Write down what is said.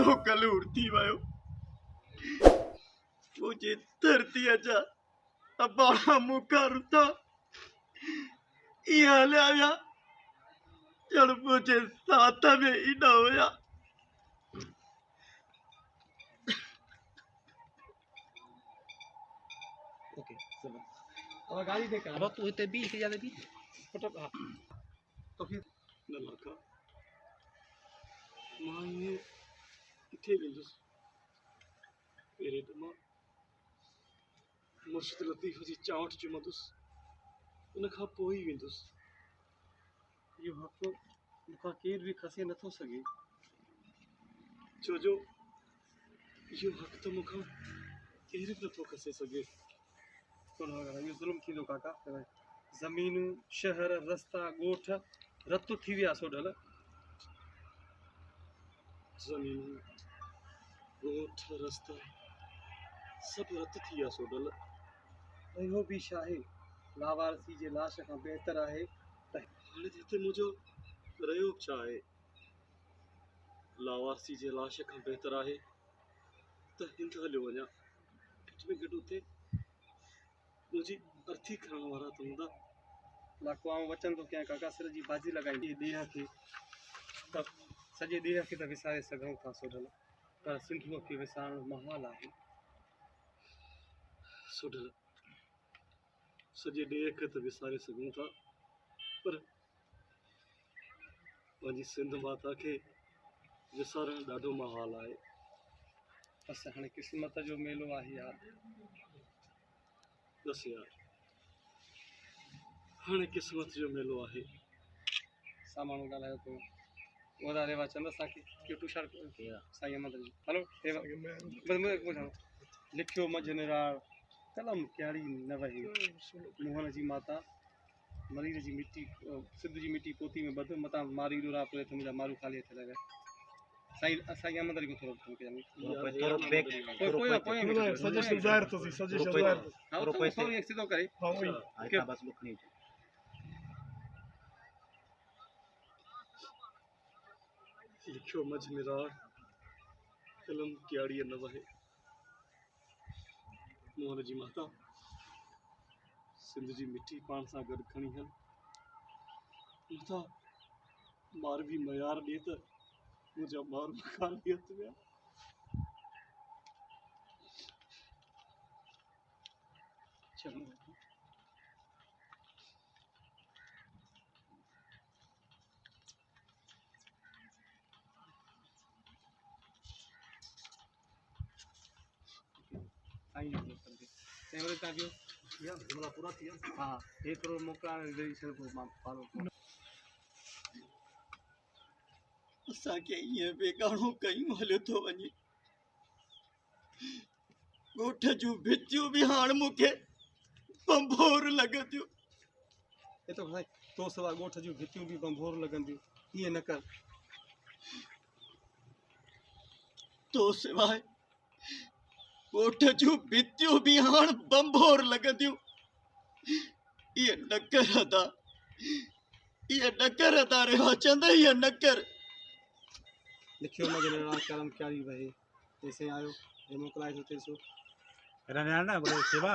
मोकल उड़ती वयो मुझे धरती जा अबाड़ा मुखा रुता इहा लिया जड़ मुझे साथ में ही न होया ओके चलो अब गाड़ी देखा अब तू इतने बीच के जाने भी फटक हाँ तो फिर न लगा मां ये किथे वेंदुस मेरे दमा मुर्शिद लतीफ़ जी चावट चुमंदुस उन खां पोइ ई वेंदुस इहो हक़ मूंखां केर बि खसे नथो सघे छो जो इहो हक़ त मूंखां केर बि नथो खसे सघे इहो ज़ुल्म थींदो काका ज़मीनूं शहर रस्ता ॻोठ रत थी विया सोढल ज़मीनूं ॻोठ रस्ता सभु रत थी विया सोडल इहो बि छा आहे लावारसी जे लाश खां बहितर आहे त हाणे हिते मुंहिंजो रहियो छा आहे लावारसी जे लाश खां बहितर आहे त हिंद हलियो वञा घटि में घटि उते मुंहिंजी अर्थी खणण वारा त हूंदा लाको आऊं वचन थो कयां काका सिर जी भाॼी लॻाईंदी ॾींहं खे त सॼे ॾींहं खे त विसारे सघूं था सोढल पर सिंधूअ खे विसारणु महाल आहे सोडल सॼे ॾींहं खे त विसारे सघूं था पर पंहिंजी सिंध माता खे विसारणु ॾाढो महाल आहे बसि हाणे क़िस्मत जो मेलो आहे यार बसि यार हाणे क़िस्मत जो मेलो आहे सामानो ॻाल्हायो थो ओदा रेवा चंद असांखे क्यूटू शर्ट साईं अहमद जी हलो लिखियो मझ निरार कलम क्यारी न वही मोहन जी माता मरीज़ जी मिट्टी सिद्ध जी मिट्टी पोती में बध मता मारी डोरा पे तो मुझा मारू खाली थे लगे साईं साईं अहमद जी को थोरो थोरो बैक कोई सजेशन ज़ाहिर तो सी सजेशन ज़ाहिर हां तो थोरो एक सीधो करे हां वही के बस लुखनी लिखियो मझ निरार कलम क्यारी न वहे मोहन जी माता सिंध जी मिट्टी पाण सां गॾु खणी हल माता मार बि मयार ॾिए त मुंहिंजा मार खाली हथ विया चलो आई कैमरे ता जो या जुमला पूरा थिया हां ये थोरो मोकलाण दे छो मां फॉलो असांखे ईअं बेगाणो कयूं हलियो थो वञे ॻोठ जूं भितियूं बि हाणे मूंखे बंभोर लॻंदियूं ये तो भाई तो सवा ॻोठ जूं भितियूं बि बंभोर लॻंदियूं ईअं न कर तो सिवाइ ॻोठ जूं भितियूं बि हाणे बंभोर लॻंदियूं इहे न कर अदा इहे न कर अदा रेवा चंद इहे न कर लिखियो मजे करम क्यारी वहे जैसे आयो ये मोकलाए तो तेसो रहने ना बोले सेवा